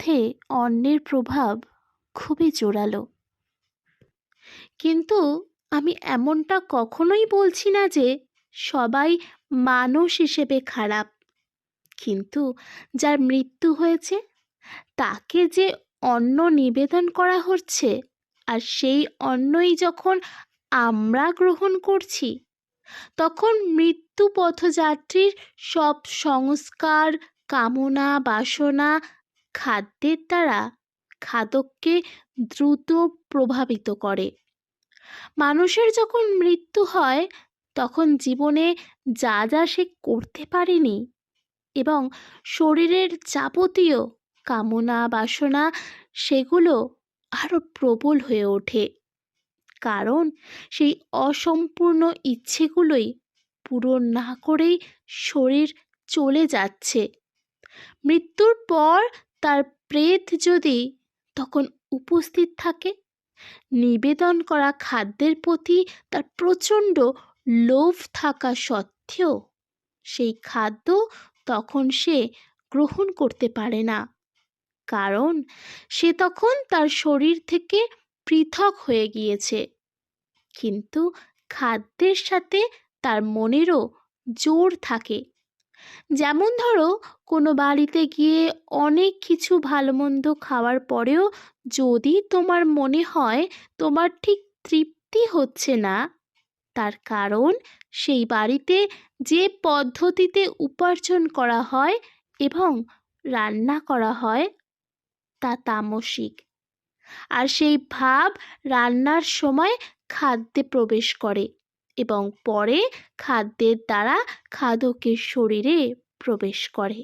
মধ্যে অন্যের প্রভাব খুবই জোরালো। কিন্তু আমি এমনটা কখনোই বলছি না যে সবাই মানুষ হিসেবে খারাপ। কিন্তু যার মৃত্যু হয়েছে তাকে যে অন্ন নিবেদন করা হচ্ছে, আর সেই অন্নই যখন আমরা গ্রহণ করছি, তখন মৃত্যু পথযাত্রীর সব সংস্কার, কামনা, বাসনা খাদ্যের দ্বারা খাদককে দ্রুত প্রভাবিত করে। মানুষের যখন মৃত্যু হয় তখন জীবনে যা যা সে করতে পারেনি এবং শরীরের যাবতীয় কামনা বাসনা সেগুলো আরো প্রবল হয়ে ওঠে, কারণ সেই অসম্পূর্ণ ইচ্ছেগুলোই পূরণ না করেই শরীর চলে যাচ্ছে। মৃত্যুর পর তার প্রেত যদি তখন উপস্থিত থাকে, নিবেদন করা খাদ্যের প্রতি তার প্রচণ্ড লোভ থাকা সত্ত্বেও সেই খাদ্য তখন সে গ্রহণ করতে পারে না, কারণ সে তখন তার শরীর থেকে পৃথক হয়ে গিয়েছে। কিন্তু খাদ্যের সাথে তার মনেরও জোর থাকে। যেমন ধরো, কোনো বাড়িতে গিয়ে অনেক কিছু ভালো মন্দ খাওয়ার পরেও যদি তোমার মনে হয় তোমার ঠিক তৃপ্তি হচ্ছে না, তার কারণ সেই বাড়িতে যে পদ্ধতিতে উপার্জন করা হয় এবং রান্না করা হয় তা তামসিক, আর সেই ভাব রান্নার সময় খাদ্যে প্রবেশ করে এবং পরে খাদ্যের দ্বারা খাদকের শরীরে প্রবেশ করে,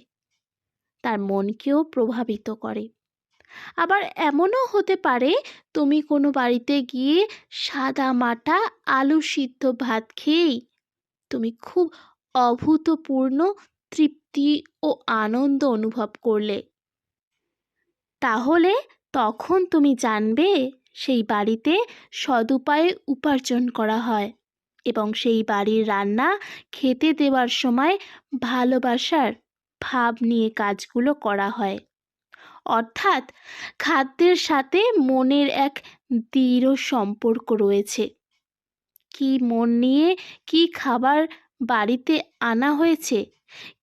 তার মনকেও প্রভাবিত করে। আবার এমনও হতে পারে তুমি কোনো বাড়িতে গিয়ে সাদা মাটা আলু সিদ্ধ ভাত খেয়েই তুমি খুব অভূতপূর্ণ তৃপ্তি ও আনন্দ অনুভব করলে। তাহলে তখন তুমি জানবে সেই বাড়িতে সদুপায়ে উপার্জন করা হয় এবং সেই বাড়ির রান্না খেতে দেওয়ার সময় ভালোবাসার ভাব নিয়ে কাজগুলো করা হয়। অর্থাৎ খাদ্যের সাথে মনের এক দৃঢ় সম্পর্ক রয়েছে। কি মন নিয়ে কি খাবার বাড়িতে আনা হয়েছে,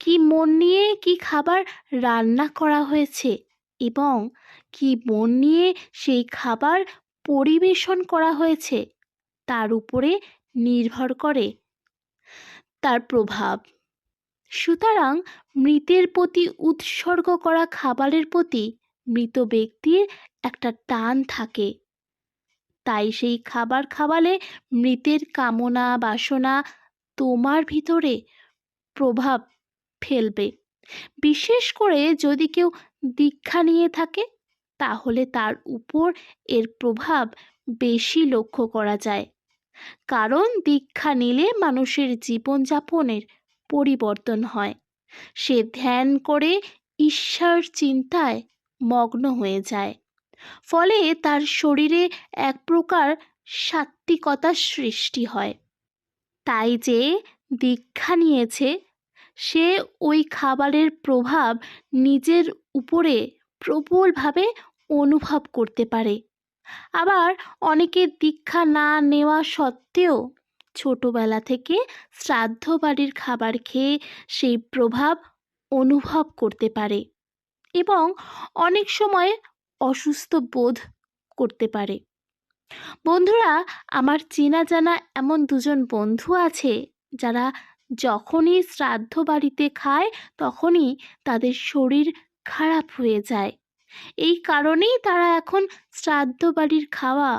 কি মন নিয়ে কি খাবার রান্না করা হয়েছে এবং কি মন নিয়ে সেই খাবার পরিবেশন করা হয়েছে, তার উপরে নির্ভর করে তার প্রভাব। সুতরাং মৃতের প্রতি উৎসর্গ করা খাবারের প্রতি মৃত ব্যক্তির একটা টান থাকে, তাই সেই খাবার খাওয়ালে মৃতের কামনা বাসনা তোমার ভিতরে প্রভাব ফেলবে। বিশেষ করে যদি কেউ দীক্ষা নিয়ে থাকে, তাহলে তার উপর এর প্রভাব বেশি লক্ষ্য করা যায়, কারণ দীক্ষা নিলে মানুষের জীবনযাপনের পরিবর্তন হয়। সে ধ্যান করে ঈশ্বর চিন্তায় মগ্ন হয়ে যায়, ফলে তার শরীরে এক প্রকার সাত্ত্বিকতার সৃষ্টি হয়। তাই যে দীক্ষা নিয়েছে সে ওই খাবারের প্রভাব নিজের উপরে প্রবলভাবে অনুভব করতে পারে। আবার অনেকে দীক্ষা না নেওয়া সত্ত্বেও ছোটবেলা থেকে শ্রাদ্ধ বাড়ির খাবার খেয়ে সেই প্রভাব অনুভব করতে পারে এবং অনেক সময় অসুস্থ বোধ করতে পারে। বন্ধুরা, আমার চেনা জানা এমন দুজন বন্ধু আছে যারা যখনই শ্রাদ্ধ বাড়িতে খায় তখনই তাদের শরীর খারাপ হয়ে যায়। এই কারণেই তারা এখন শ্রাদ্ধ বাড়ির খাওয়া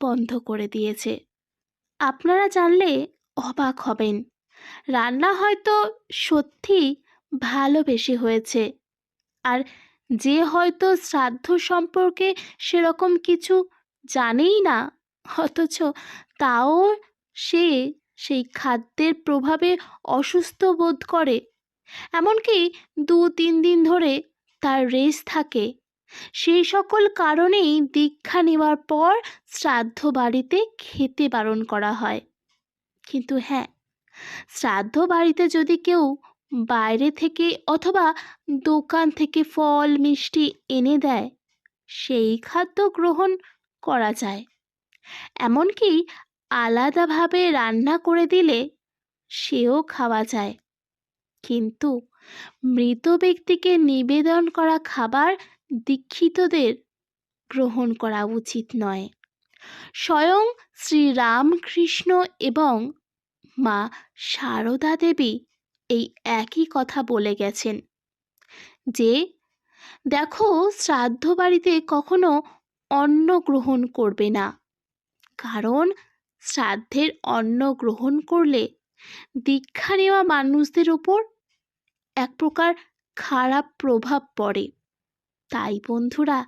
বন্ধ করে দিয়েছে। আপনারা জানলে অবাক হবেন, রান্না হয়তো সত্যি ভালোবেসে হয়েছে, আর যে হয়তো শ্রাদ্ধ সম্পর্কে সেরকম কিছু জানেই না, অথচ তাও সে সেই খাদ্যের প্রভাবে অসুস্থ বোধ করে, এমনকি 2-3 দিন ধরে তার রেশ থাকে। সেই সকল কারণেই দীক্ষা নেওয়ার পর শ্রাদ্ধ বাড়িতে খেতে বারণ করা হয়। কিন্তু হ্যাঁ, শ্রাদ্ধ বাড়িতে যদি কেউ বাইরে থেকে অথবা দোকান থেকে ফল মিষ্টি এনে দেয় সেই খাদ্য গ্রহণ করা যায়। এমনকি আলাদাভাবে রান্না করে দিলে সেও খাওয়া যায়। কিন্তু মৃত ব্যক্তিকে নিবেদন করা খাবার দীক্ষিতদের গ্রহণ করা উচিত নয়। স্বয়ং শ্রীরামকৃষ্ণ এবং মা সারদা দেবী এই একই কথা বলে গেছেন যে, দেখো, শ্রাদ্ধ বাড়িতে কখনো অন্ন গ্রহণ করবে না, কারণ শ্রাদ্ধের অন্ন গ্রহণ করলে দীক্ষা নেওয়া মানুষদের উপর এক প্রকার খারাপ প্রভাব পড়ে। তাই বন্ধুরা,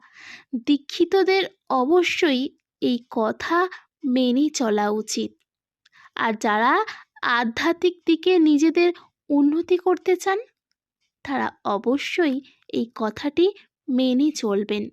দীক্ষিতদের অবশ্যই এই কথা মেনে চলা উচিত। আর যারা আধ্যাত্মিক দিকে নিজেদের উন্নতি করতে চান তারা অবশ্যই এই কথাটি মেনে চলবেন।